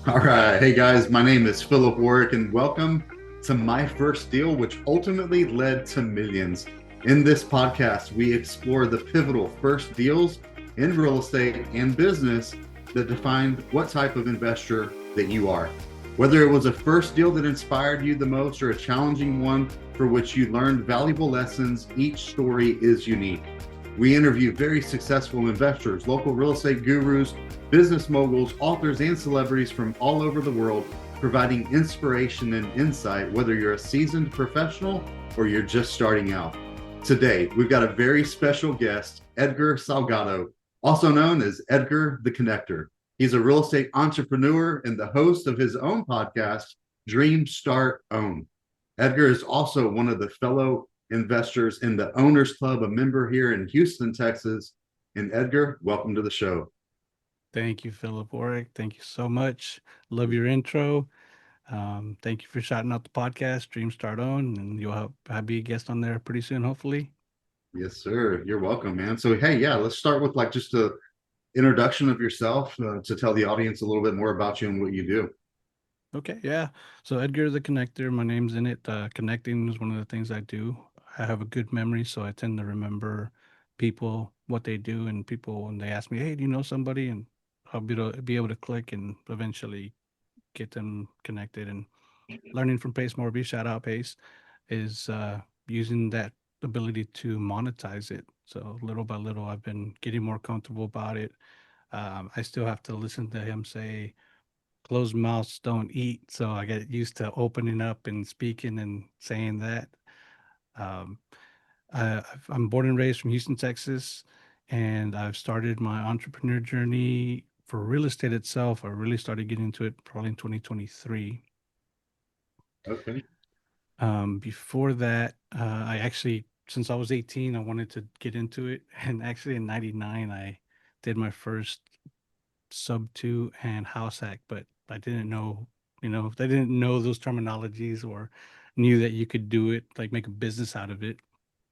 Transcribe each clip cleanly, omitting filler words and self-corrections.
All right. Hey guys, my name is Phillip Warrick and welcome to my first deal, which ultimately led to millions. In this podcast, we explore the pivotal first deals in real estate and business that defined what type of investor that you are. Whether it was a first deal that inspired you the most or a challenging one for which you learned valuable lessons, each story is unique. We interview very successful investors, local real estate gurus, business moguls, authors, and celebrities from all over the world, providing inspiration and insight, whether you're a seasoned professional or you're just starting out. Today, we've got a very special guest, Edgar Salgado, also known as Edgar the Connector. He's a real estate entrepreneur and the host of his own podcast, Dream Start Own. Edgar is also one of the fellow investors in the Owners Club, a member here in Houston, Texas. And Edgar, welcome to the show. Thank you, Phillip Warrick. Thank you so much. Love your intro. Thank you for shouting out the podcast, Dream Start On, and you'll be a guest on there pretty soon, hopefully. Yes, sir. You're welcome, man. So, hey, yeah, let's start with like just a introduction of yourself to tell the audience a little bit more about you and what you do. Okay, yeah. So Edgar the Connector, my name's in it. Connecting is one of the things I do. I have a good memory, so I tend to remember people, what they do, and people when they ask me, "Hey, do you know somebody?" and I'll be able to click and eventually get them connected. And learning from Pace Morby, shout out Pace, is using that ability to monetize it. So little by little, I've been getting more comfortable about it. I still have to listen to him say, "Closed mouths don't eat." So I get used to opening up and speaking and saying that. Um, I'm born and raised from Houston, Texas, and I've started my entrepreneur journey for real estate itself. I really started getting into it probably in 2023. Okay. Before that, I actually, since I was 18, I wanted to get into it. And actually, in '99, I did my first SubTo and house hack, but I didn't know, I didn't know those terminologies or knew that you could do it, like make a business out of it.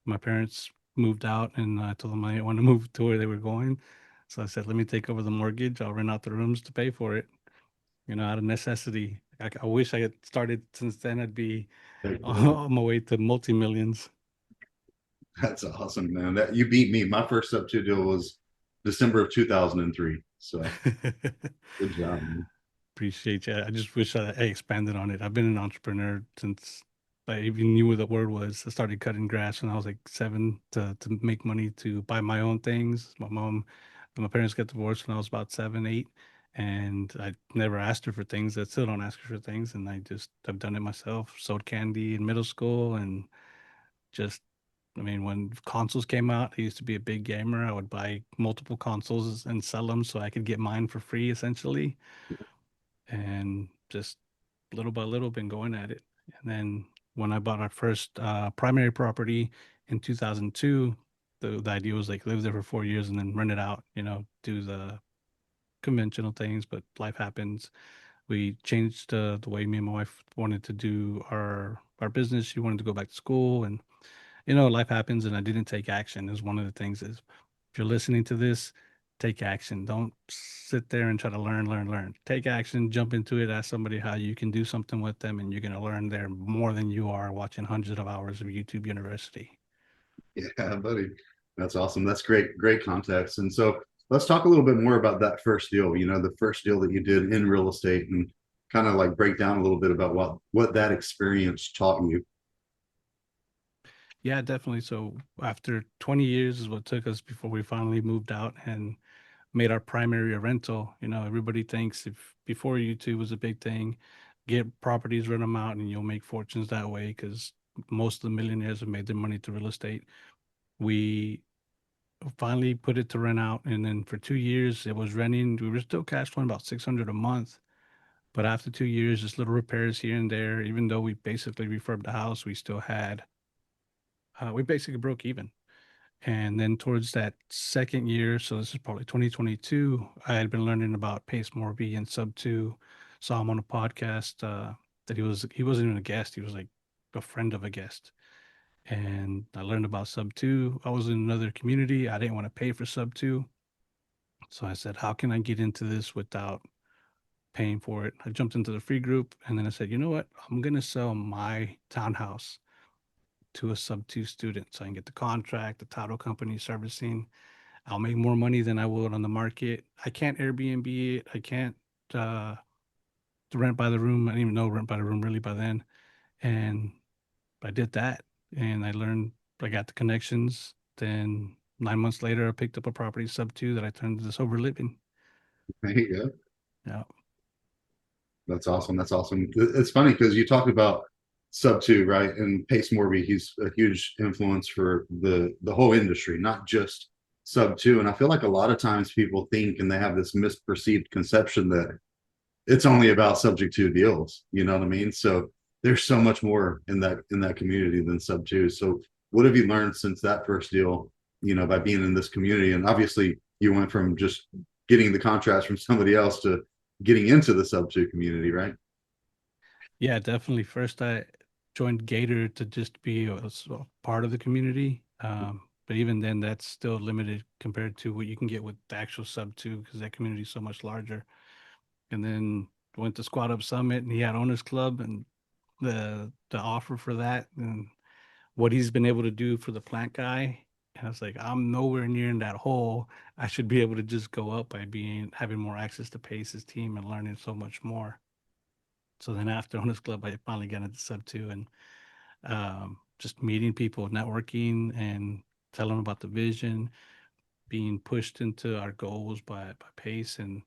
My parents moved out and I told them I didn't want to move to where they were going. So I said, let me take over the mortgage. I'll rent out the rooms to pay for it, out of necessity. I wish I had started since then. I'd be on my way to multi millions. That's awesome, man. That you beat me. My first sub two deal was December of 2003. So good job, man. Appreciate you. I just wish I expanded on it. I've been an entrepreneur since I even knew what the word was. I started cutting grass when I was like 7 to make money to buy my own things. My parents got divorced when I was about 7, 8, and I never asked her for things. I still don't ask her for things, and I've done it myself. Sold candy in middle school, and just I mean, when consoles came out, I used to be a big gamer. I would buy multiple consoles and sell them so I could get mine for free, essentially, and just little by little been going at it. And then when I bought our first primary property in 2002, the idea was like live there for 4 years and then rent it out, do the conventional things, but life happens. We changed the way me and my wife wanted to do our business. She wanted to go back to school, and life happens, and I didn't take action. Is one of the things is if you're listening to this, take action. Don't sit there and try to learn. Take action, jump into it, ask somebody how you can do something with them, and you're going to learn there more than you are watching hundreds of hours of YouTube University. Yeah, buddy. That's awesome. That's great, great context. And so let's talk a little bit more about that first deal, the first deal that you did in real estate and kind of like break down a little bit about what that experience taught you. Yeah, definitely. So after 20 years is what took us before we finally moved out and made our primary a rental. Everybody thinks if before YouTube was a big thing, get properties, rent them out, and you'll make fortunes that way because most of the millionaires have made their money through real estate. We finally put it to rent out, and then for 2 years it was renting. We were still cash flowing about 600 a month, but after 2 years, just little repairs here and there. Even though we basically refurbed the house, we basically broke even. And then towards that second year, so this is probably 2022, I had been learning about Pace Morby and SubTo. Saw him on a podcast that he wasn't even a guest. He was like a friend of a guest. And I learned about SubTo. I was in another community. I didn't want to pay for SubTo. So I said, how can I get into this without paying for it. I jumped into the free group, and then I said, you know what? I'm gonna sell my townhouse to a sub 2 student so I can get the contract, the title company servicing. I'll make more money than I would on the market. I can't Airbnb it. I can't uh, rent by the room. I didn't even know rent by the room really by then. And I did that, and I learned. I got the connections. Then 9 months later, I picked up a property sub 2 that I turned into sober living. There you go. Yeah. That's awesome. That's awesome. It's funny because you talk about SubTo, right? And Pace Morby, he's a huge influence for the whole industry, not just SubTo. And I feel like a lot of times people think and they have this misperceived conception that it's only about subject to deals. You know what I mean? So there's so much more in that community than SubTo. So what have you learned since that first deal, by being in this community? And obviously you went from just getting the contracts from somebody else to getting into the SubTo community, right? Yeah, definitely. First, I joined Gator to just be a part of the community. But even then, that's still limited compared to what you can get with the actual sub 2 because that community is so much larger. And then went to Squad Up Summit, and he had Owners Club and the offer for that and what he's been able to do for the plant guy. And I was like, I'm nowhere near in that hole. I should be able to just go up by being having more access to Pace's team and learning so much more. So then after Owners Club, I finally got into sub 2 and just meeting people, networking, and telling them about the vision, being pushed into our goals by Pace. And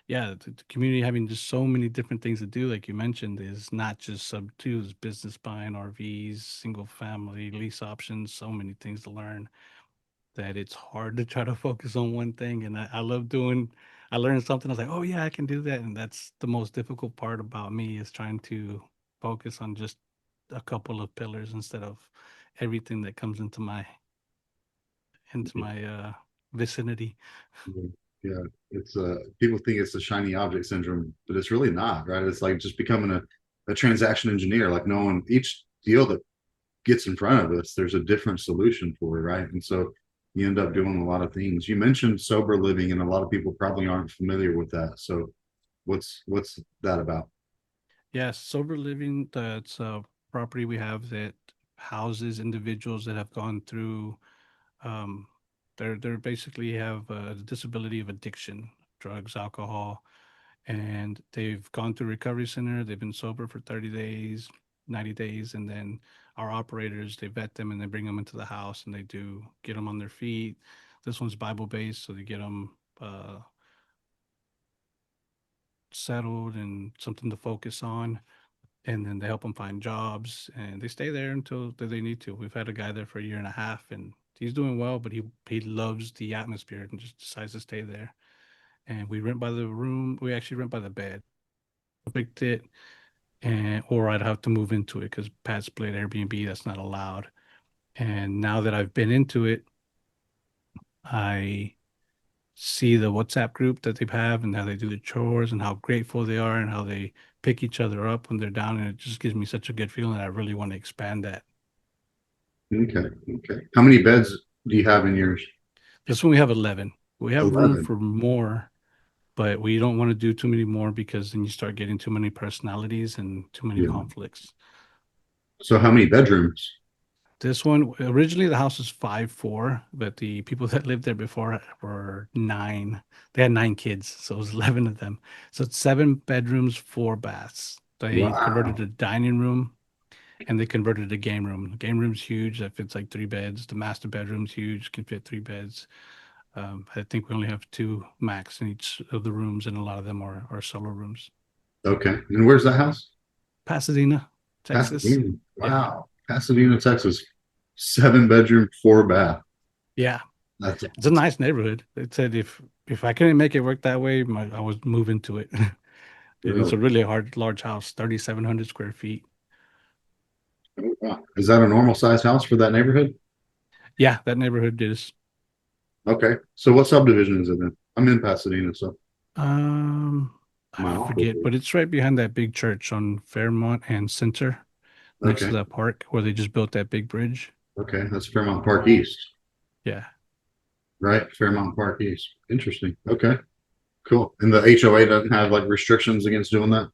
yeah, the community having just so many different things to do, like you mentioned, is not just sub 2, is business buying, RVs, single family, lease options, so many things to learn that it's hard to try to focus on one thing. And I love doing, I learned something. I was like, oh yeah, I can do that. And that's the most difficult part about me is trying to focus on just a couple of pillars instead of everything that comes into my vicinity. Yeah, it's people think it's the shiny object syndrome, but it's really not, right? It's like just becoming a transaction engineer. Like no one, each deal that gets in front of us, there's a different solution for it, right? And so you end up doing a lot of things. You mentioned sober living, and a lot of people probably aren't familiar with that. So what's that about? Yeah, sober living, that's a property we have that houses individuals that have gone through um they're basically have a disability of addiction, drugs, alcohol, and they've gone through recovery center, they've been sober for 30 days, 90 days, and then our operators, they vet them and they bring them into the house and they do get them on their feet. This one's Bible based, so they get them settled and something to focus on, and then they help them find jobs and they stay there until they need to. We've had a guy there for a year and a half and he's doing well, but he loves the atmosphere and just decides to stay there. And we rent by the room. We actually rent by the bed. Picked it, and or I'd have to move into it because Pat split Airbnb. That's not allowed. And now that I've been into it, I see the WhatsApp group that they have and how they do the chores and how grateful they are and how they pick each other up when they're down. And it just gives me such a good feeling that I really want to expand that. Okay, okay. How many beds do you have in yours? This one we have 11. We have room 11. for more, but we don't want to do too many more because then you start getting too many personalities and too many Yeah. conflicts. So how many bedrooms? This one, originally the house was 5'4", but the people that lived there before were 9. They had 9 kids, so it was 11 of them. So it's 7 bedrooms, 4 baths. They converted Wow. a dining room and they converted a game room. The game room's huge, that fits like 3 beds. The master bedroom's huge, can fit 3 beds. I think we only have 2 max in each of the rooms, and a lot of them are solo rooms. Okay. And where's that house? Pasadena, Texas. Pasadena. Yeah. Wow. Pasadena, Texas. 7 bedroom, 4 bath. Yeah. That's It's a awesome. nice neighborhood. It said if I couldn't make it work that way, I would move into it. And it's Really? a really large house, 3,700 square feet. Oh, wow. Is that a normal size house for that neighborhood? Yeah, that neighborhood is. Okay. So what subdivision is it in? I'm in Pasadena, so Um, I my awful. forget, but it's right behind that big church on Fairmont and Center, next to Okay. that park where they just built that big bridge. Okay. That's Fairmont Park East, Yeah. right? Fairmont Park East. Interesting. Okay. Cool. And the HOA doesn't have like restrictions against doing that?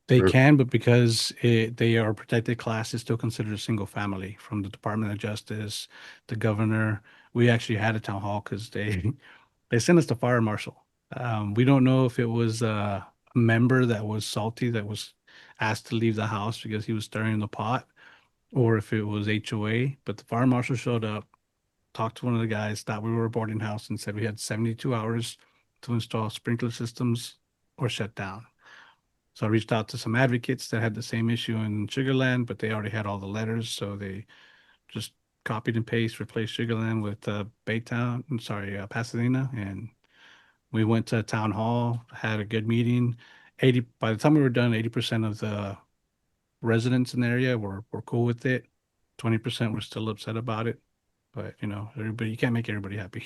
They Or can, but because they are protected class, it's still considered a single family from the Department of Justice, the governor. We actually had a town hall because they they sent us to fire marshal. We don't know if it was a member that was salty that was asked to leave the house because he was stirring the pot, or if it was HOA. But the fire marshal showed up, talked to one of the guys, thought we were a boarding house, and said we had 72 hours to install sprinkler systems or shut down. So I reached out to some advocates that had the same issue in Sugarland, but they already had all the letters, so they just copied and paste, replaced Sugarland with Baytown. I'm sorry, Pasadena, and we went to town hall, had a good meeting. 80 by the time we were done, 80% of the residents in the area were cool with it. 20% were still upset about it, but everybody, you can't make everybody happy.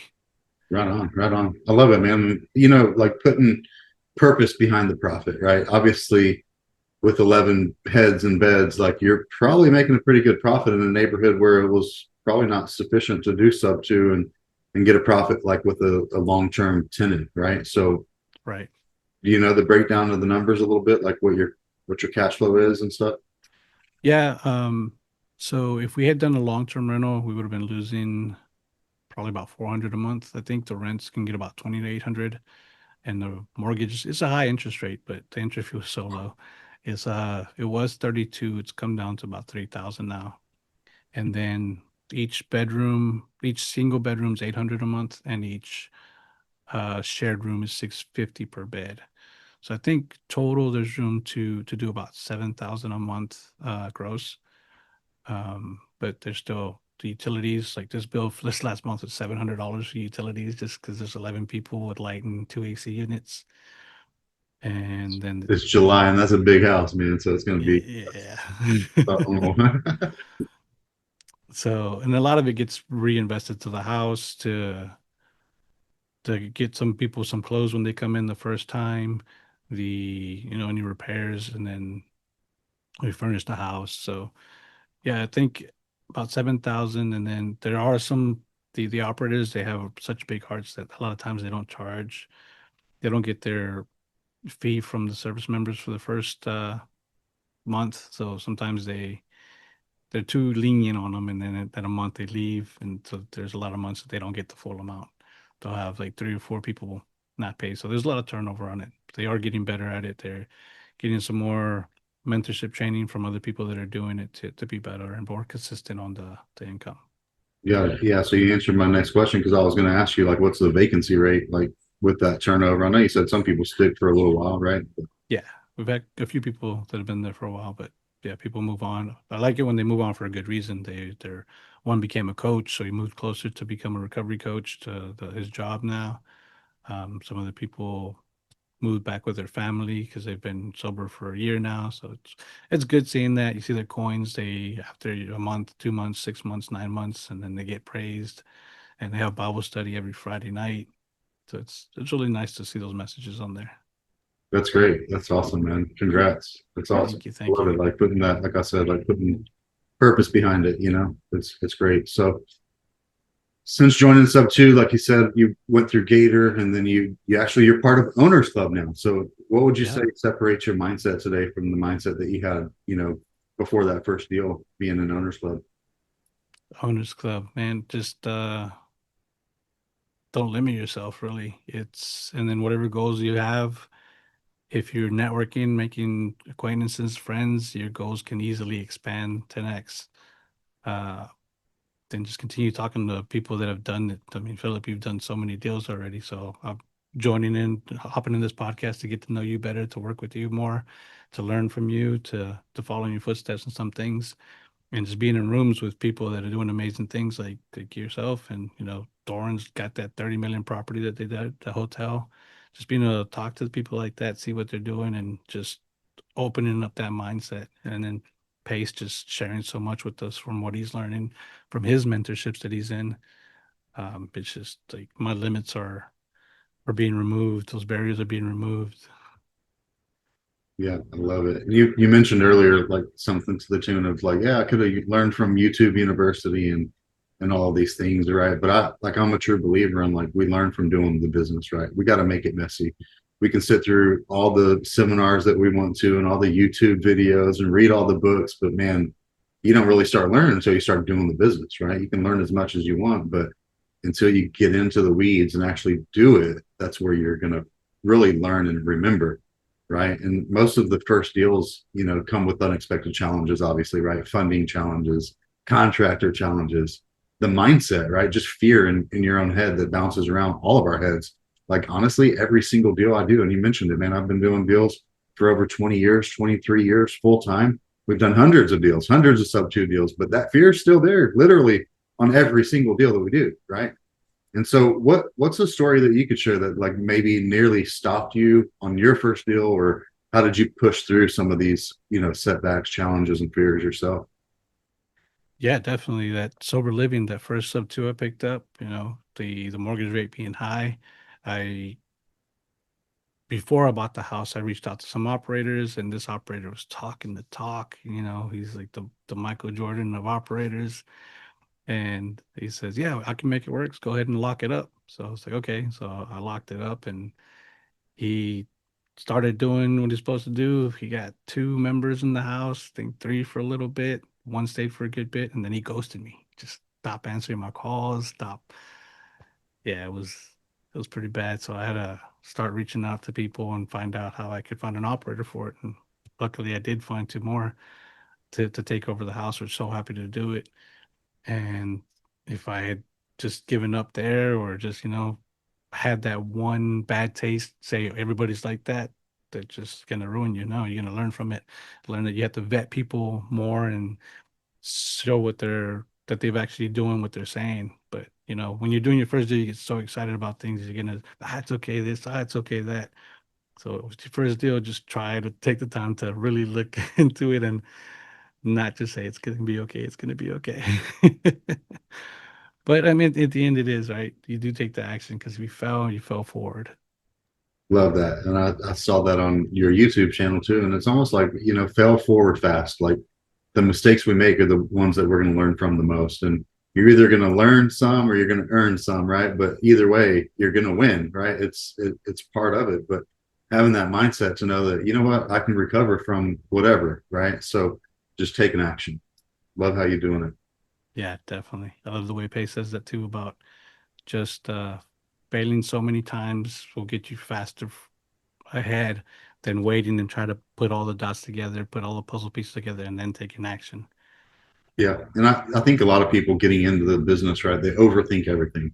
right on, right on. I love it, man. You know, like putting purpose behind the profit, right? Obviously, with 11 heads and beds, like you're probably making a pretty good profit in a neighborhood where it was probably not sufficient to do sub to and get a profit like with a long-term tenant, right? So Right. do you know the breakdown of the numbers a little bit, like what your cash flow is and stuff? Yeah. So if we had done a long-term rental, we would have been losing probably about 400 a month. I think the rents can get about 20 to 800, and the mortgage it's a high interest rate, but the interest was so low. It was 32. It's come down to about 3,000 now. And then each single bedroom's 800 a month, and each shared room is 650 per bed. So I think total there's room to do about 7,000 a month gross. But there's still the utilities. Like this bill for this last month was $700 for utilities just because there's 11 people with light and two AC units. And then It's July and that's a big house, man. So it's going to be yeah. So, and a lot of it gets reinvested to the house to get some people some clothes when they come in the first time, any repairs, and then we furnish the house. So yeah, I think about 7,000. And then there are some the operators, they have such big hearts that a lot of times they don't charge. They don't get their fee from the service members for the first month. So sometimes they're too lenient on them, and then at a month they leave, and so there's a lot of months that they don't get the full amount. They'll have like 3 or 4 people not pay. So there's a lot of turnover on it. They are getting better at it. They're getting some more mentorship training from other people that are doing it to be better and more consistent on the income. Yeah, yeah. So you answered my next question because I was going to ask you like, what's the vacancy rate like with that turnover? I know you said some people stick for a little while, right? Yeah, we've had a few people that have been there for a while, but yeah, people move on. I like it when they move on for a good reason. They're one became a coach, so he moved closer to become a recovery coach to his job now. Some of the people moved back with their family because they've been sober for a year now. So it's good seeing that. You see their coins, they after a month, 2 months, 6 months, 9 months, and then they get praised, and they have Bible study every Friday night. So it's really nice to see those messages on there. That's great. That's awesome, man. Congrats. That's awesome. Thank you, I thank love you. it. Like putting that, like I said, like putting purpose behind it, it's great. So since joining Sub Two, like you said, you went through Gator and then you're part of Owners Club now. So what would you say Yeah, separates your mindset today from the mindset that you had, before that first deal being an Owners Club? Owners Club, man, just don't limit yourself really. And then whatever goals you have, if you're networking, making acquaintances, friends, your goals can easily expand 10x. Uh, then just continue talking to people that have done it. I mean, Philip, you've done so many deals already, so I'm hopping in this podcast to get to know you better, to work with you more, to learn from you, to follow in your footsteps in some things, and just being in rooms with people that are doing amazing things like yourself. And Doran's got that 30 million property that they did, the hotel. Just being able to talk to the people like that, see what they're doing, and just opening up that mindset. And then Pace just sharing so much with us from what he's learning from his mentorships that he's in. It's just like my limits are being removed. Those barriers are being removed. Yeah, I love it. You mentioned earlier like something to the tune of like, yeah, I could have learned from YouTube University and and all these things, right? But I'm a true believer in like we learn from doing the business, right? We got to make it messy. We can sit through all the seminars that we want to and all the YouTube videos and read all the books, but man, you don't really start learning until you start doing the business, right? You can learn as much as you want, but until you get into the weeds and actually do it, that's where you're going to really learn and remember, right? And most of the first deals, come with unexpected challenges, obviously, right? Funding challenges, contractor challenges, the mindset, right? Just fear in your own head that bounces around all of our heads. Like, honestly, every single deal I do, and you mentioned it, man, I've been doing deals for over 20 years, 23 years full time. We've done hundreds of deals, hundreds of SubTo deals, but that fear is still there, literally on every single deal that we do, right? And so what's a story that you could share that like maybe nearly stopped you on your first deal, or how did you push through some of these, setbacks, challenges, and fears yourself? Yeah, definitely that sober living, that first sub two I picked up, the mortgage rate being high. I Before I bought the house, I reached out to some operators, and this operator was talking the talk. He's like the Michael Jordan of operators. And he says, "Yeah, I can make it work. Just go ahead and lock it up." So I was like, "Okay." So I locked it up, and he started doing what he's supposed to do. He got two members in the house, I think three for a little bit. One stayed for a good bit, and then he ghosted me. Just stopped answering my calls. Stop. Yeah, it was pretty bad. So I had to start reaching out to people and find out how I could find an operator for it. And luckily, I did find two more to take over the house. We're so happy to do it. And if I had just given up there, or just, had that one bad taste, say everybody's like that, they're just gonna ruin you. No, you're gonna learn from it. Learn that you have to vet people more and show that they've actually doing what they're saying. But when you're doing your first deal, you get so excited about things. You're gonna, it's okay this, it's okay that. So with your first deal, just try to take the time to really look into it and not just say it's gonna be okay. It's gonna be okay. But I mean, at the end, it is right. You do take the action, because if you fell, you fell forward. Love that. And I saw that on your YouTube channel too. And it's almost like, fail forward fast. Like the mistakes we make are the ones that we're going to learn from the most. And you're either going to learn some or you're going to earn some, right? But either way, you're going to win, right? It's part of it. But having that mindset to know that, you know what, I can recover from whatever, right? So just take an action. Love how you're doing it. Yeah, definitely. I love the way Pace says that too, about just failing so many times will get you faster ahead than waiting and try to put all the dots together, put all the puzzle pieces together, and then taking action. Yeah. And I think a lot of people getting into the business, right, they overthink everything.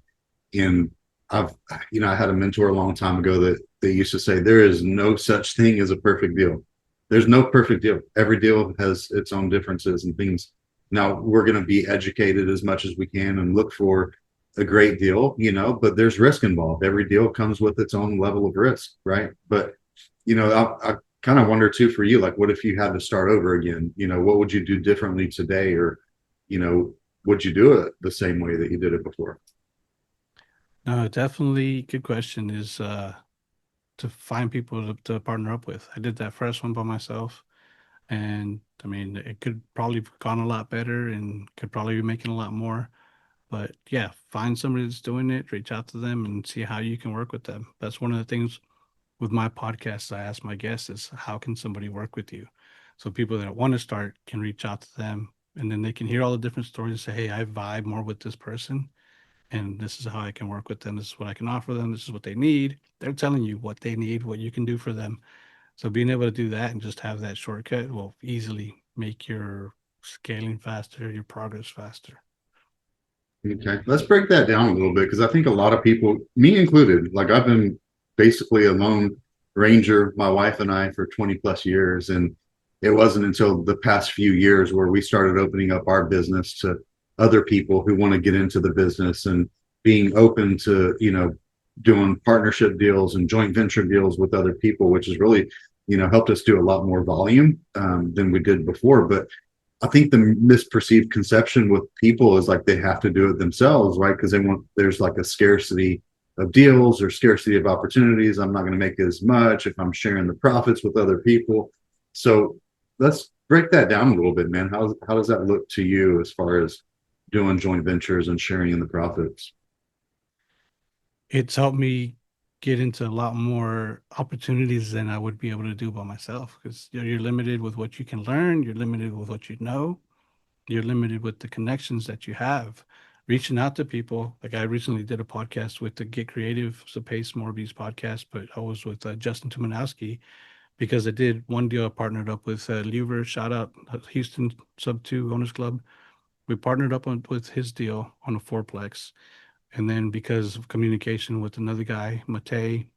And I've, I had a mentor a long time ago that they used to say, there is no such thing as a perfect deal. There's no perfect deal. Every deal has its own differences and things. Now we're going to be educated as much as we can and look for a great deal, but there's risk involved. Every deal comes with its own level of risk, right? But, I kind of wonder too for you, like, what if you had to start over again? What would you do differently today? Or, would you do it the same way that you did it before? No, definitely good question is to find people to partner up with. I did that first one by myself, and I mean, it could probably have gone a lot better and could probably be making a lot more. But yeah, find somebody that's doing it, reach out to them and see how you can work with them. That's one of the things with my podcast. I ask my guests is, how can somebody work with you? So people that want to start can reach out to them, and then they can hear all the different stories and say, "Hey, I vibe more with this person, and this is how I can work with them. This is what I can offer them. This is what they need." They're telling you what they need, what you can do for them. So being able to do that and just have that shortcut will easily make your scaling faster, your progress faster. Okay, let's break that down a little bit because I think a lot of people, me included, like I've been basically a lone ranger, my wife and I, for 20 plus years. And it wasn't until the past few years where we started opening up our business to other people who want to get into the business and being open to, doing partnership deals and joint venture deals with other people, which has really, helped us do a lot more volume than we did before. But I think the misperceived conception with people is like they have to do it themselves, right? Because there's like a scarcity of deals or scarcity of opportunities. I'm not going to make as much if I'm sharing the profits with other people. So let's break that down a little bit, man. How does that look to you as far as doing joint ventures and sharing in the profits? It's helped me get into a lot more opportunities than I would be able to do by myself because you're limited with what you can learn, you're limited with what you know, you're limited with the connections that you have. Reaching out to people, like I recently did a podcast with the Get Creative, so Pace Morby's podcast, but I was with Justin Tumanowski because I did one deal. I partnered up with Lever, shout out Houston SubTo Owners Club. We partnered up with his deal on a fourplex. And then because of communication with another guy, Matei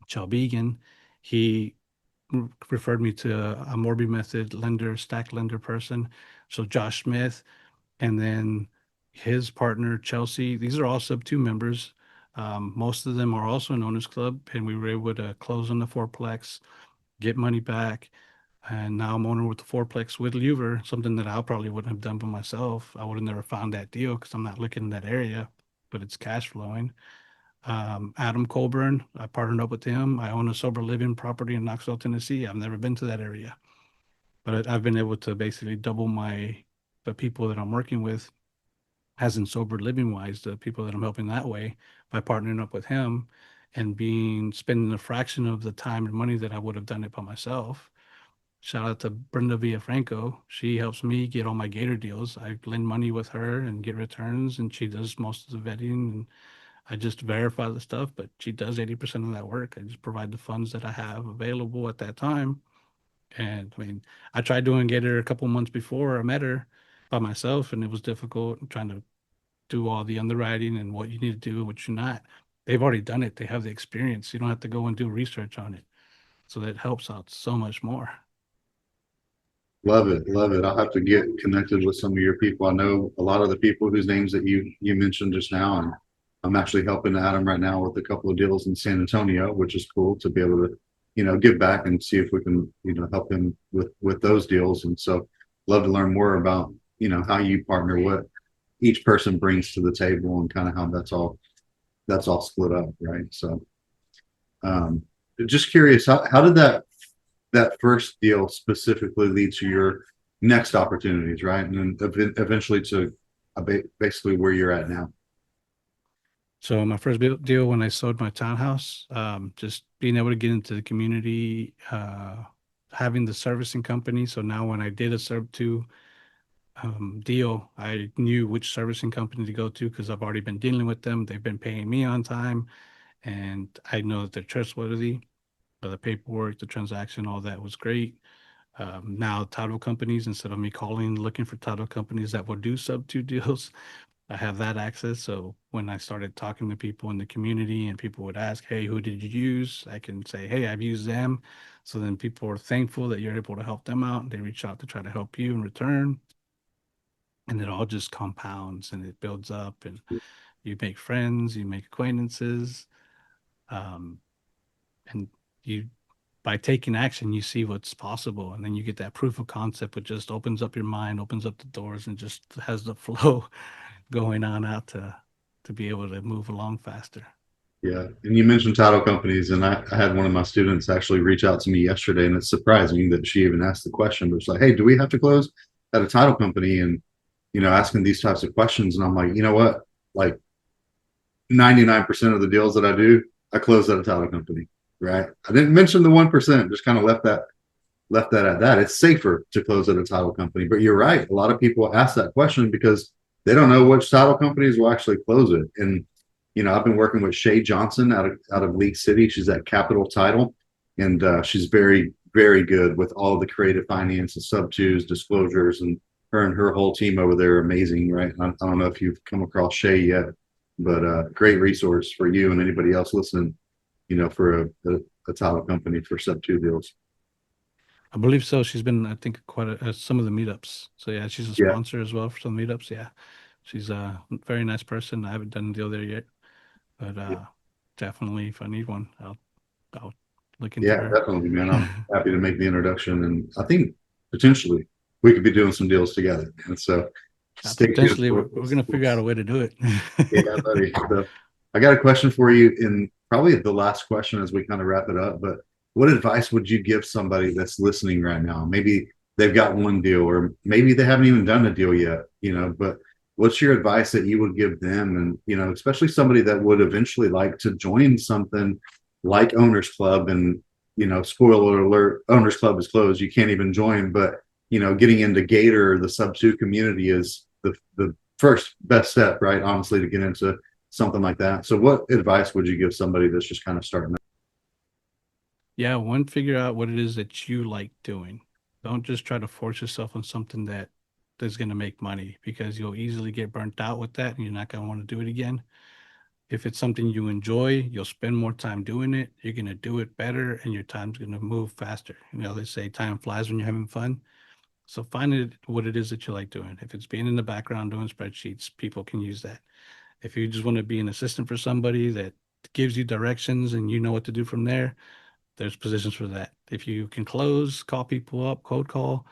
Chalbegan, he referred me to a Morby Method lender, stack lender person. So Josh Smith, and then his partner, Chelsea. These are all SubTo members. Most of them are also in Owners Club, and we were able to close on the fourplex, get money back. And now I'm owner with the fourplex with Lever, something that I probably wouldn't have done by myself. I would have never found that deal because I'm not looking in that area, but it's cash flowing. Adam Colburn, I partnered up with him. I own a sober living property in Knoxville, Tennessee. I've never been to that area, but I've been able to basically double the people that I'm working with, as in sober living wise, the people that I'm helping that way by partnering up with him and spending a fraction of the time and money that I would have done it by myself. Shout out to Brenda Villafranco. She helps me get all my Gator deals. I lend money with her and get returns, and she does most of the vetting. And I just verify the stuff, but she does 80% of that work. I just provide the funds that I have available at that time. And I mean, I tried doing Gator a couple months before I met her by myself, and it was difficult trying to do all the underwriting and what you need to do and what you're not. They've already done it. They have the experience. You don't have to go and do research on it. So that helps out so much more. Love it, love it. I'll have to get connected with some of your people. I know a lot of the people whose names that you mentioned just now, and I'm actually helping Adam right now with a couple of deals in San Antonio, which is cool to be able to, give back and see if we can, help him with those deals. And so, love to learn more about, how you partner, what each person brings to the table, and kind of how that's all split up, right? So, um, just curious, how did that first deal specifically lead to your next opportunities, right? And then eventually to basically where you're at now. So my first deal when I sold my townhouse, just being able to get into the community, having the servicing company. So now when I did a SubTo deal, I knew which servicing company to go to because I've already been dealing with them. They've been paying me on time, and I know that they're trustworthy. The paperwork, the transaction, all that was great. Now title companies, instead of me calling, looking for title companies that will do SubTo deals, I have that access. So when I started talking to people in the community and people would ask, hey, who did you use? I can say, hey, I've used them. So then people are thankful that you're able to help them out. And they reach out to try to help you in return. And it all just compounds and it builds up, and you make friends, you make acquaintances. Um, and you by taking action, you see what's possible, and then you get that proof of concept, which just opens up your mind, opens up the doors, and just has the flow going on out to be able to move along faster. Yeah. And you mentioned title companies, and I had one of my students actually reach out to me yesterday, and it's surprising that she even asked the question, but it's like, hey, do we have to close at a title company? And, asking these types of questions. And I'm like, you know what? Like 99% of the deals that I do, I close at a title company, right? I didn't mention the 1%, just kind of left that at that. It's safer to close at a title company, but you're right. A lot of people ask that question because they don't know which title companies will actually close it. And I've been working with Shay Johnson out of League City. She's at Capital Title, and she's very, very good with all of the creative finance and SubTos, disclosures, and her whole team over there are amazing, right? I don't know if you've come across Shay yet, but great resource for you and anybody else listening, for a title company for SubTo deals. I believe so. She's been, I think, quite some of the meetups. So yeah, she's a sponsor as well for some meetups. Yeah, she's a very nice person. I haven't done a deal there yet, but definitely if I need one, I'll look into her. Yeah, definitely, man. I'm happy to make the introduction, and I think potentially we could be doing some deals together. And so, potentially, we're going to figure out a way to do it. Yeah, buddy. So I got a question for you, and probably the last question as we kind of wrap it up. But what advice would you give somebody that's listening right now? Maybe they've got one deal, or maybe they haven't even done a deal yet, but what's your advice that you would give them? And, you know, especially somebody that would eventually like to join something like Owners Club, and, you know, spoiler alert, Owners Club is closed. You can't even join, but, you know, getting into Gator, the SubTo community, is the first best step, right? Honestly, to get into something like that. So what advice would you give somebody that's just kind of starting out? Yeah, one, figure out what it is that you like doing. Don't just try to force yourself on something that is going to make money, because you'll easily get burnt out with that and you're not going to want to do it again. If it's something you enjoy, you'll spend more time doing it. You're going to do it better and your time's going to move faster. You know, they say time flies when you're having fun. So find it what it is that you like doing. If it's being in the background doing spreadsheets, people can use that. If you just want to be an assistant for somebody that gives you directions and you know what to do from there, there's positions for that. If you can close, call people up, cold call,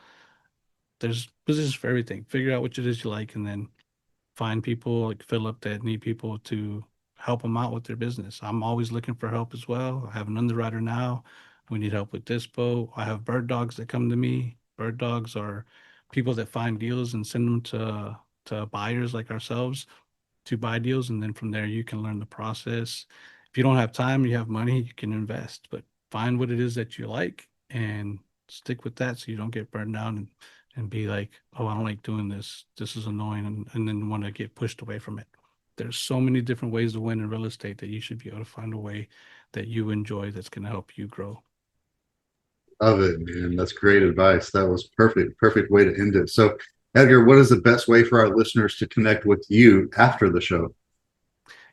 there's positions for everything. Figure out what it is you like, and then find people like Phillip that need people to help them out with their business. I'm always looking for help as well. I have an underwriter now. We need help with dispo. I have bird dogs that come to me. Bird dogs are people that find deals and send them to buyers like ourselves to buy deals, and then from there you can learn the process. If you don't have time, you have money, you can invest, but find what it is that you like and stick with that so you don't get burned down and be like, oh, I don't like doing this. This is annoying, and then want to get pushed away from it. There's so many different ways to win in real estate that you should be able to find a way that you enjoy that's going to help you grow. Love it, man. That's great advice. That was perfect way to end it. So, Edgar, what is the best way for our listeners to connect with you after the show?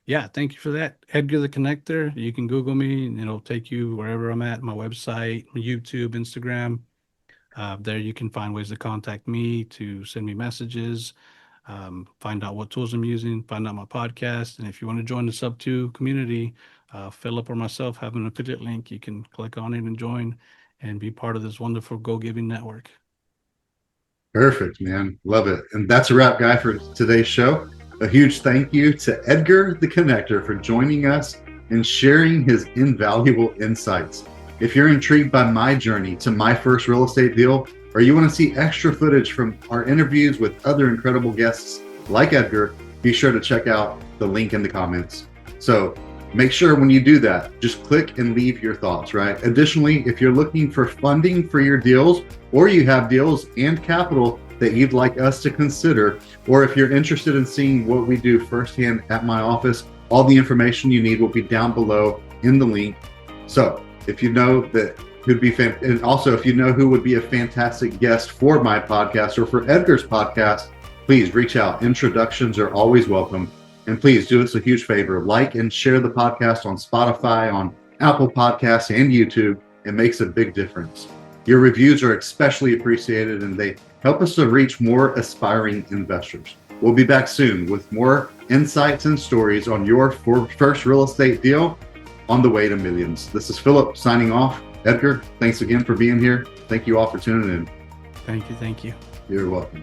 Yeah, thank you for that. Edgar the Connector. You can Google me and it'll take you wherever I'm at, my website, YouTube, Instagram. There you can find ways to contact me, to send me messages, find out what tools I'm using, find out my podcast. And if you want to join the SubTo community, Phillip or myself have an affiliate link. You can click on it and join and be part of this wonderful Go Giving network. Perfect, man. Love it. And that's a wrap, guy, for today's show. A huge thank you to Edgar the Connector for joining us and sharing his invaluable insights. If you're intrigued by my journey to my first real estate deal, or you want to see extra footage from our interviews with other incredible guests like Edgar, be sure to check out the link in the comments. So make sure when you do that, just click and leave your thoughts, right? Additionally, if you're looking for funding for your deals, or you have deals and capital that you'd like us to consider, or if you're interested in seeing what we do firsthand at my office, all the information you need will be down below in the link. So if you know that who'd be and also if you know who would be a fantastic guest for my podcast or for Edgar's podcast, please reach out. Introductions are always welcome. And please do us a huge favor, like and share the podcast on Spotify, on Apple Podcasts, and YouTube. It makes a big difference. Your reviews are especially appreciated, and they help us to reach more aspiring investors. We'll be back soon with more insights and stories on your first real estate deal on the way to millions. This is Phillip signing off. Edgar, thanks again for being here. Thank you all for tuning in. Thank you. You're welcome.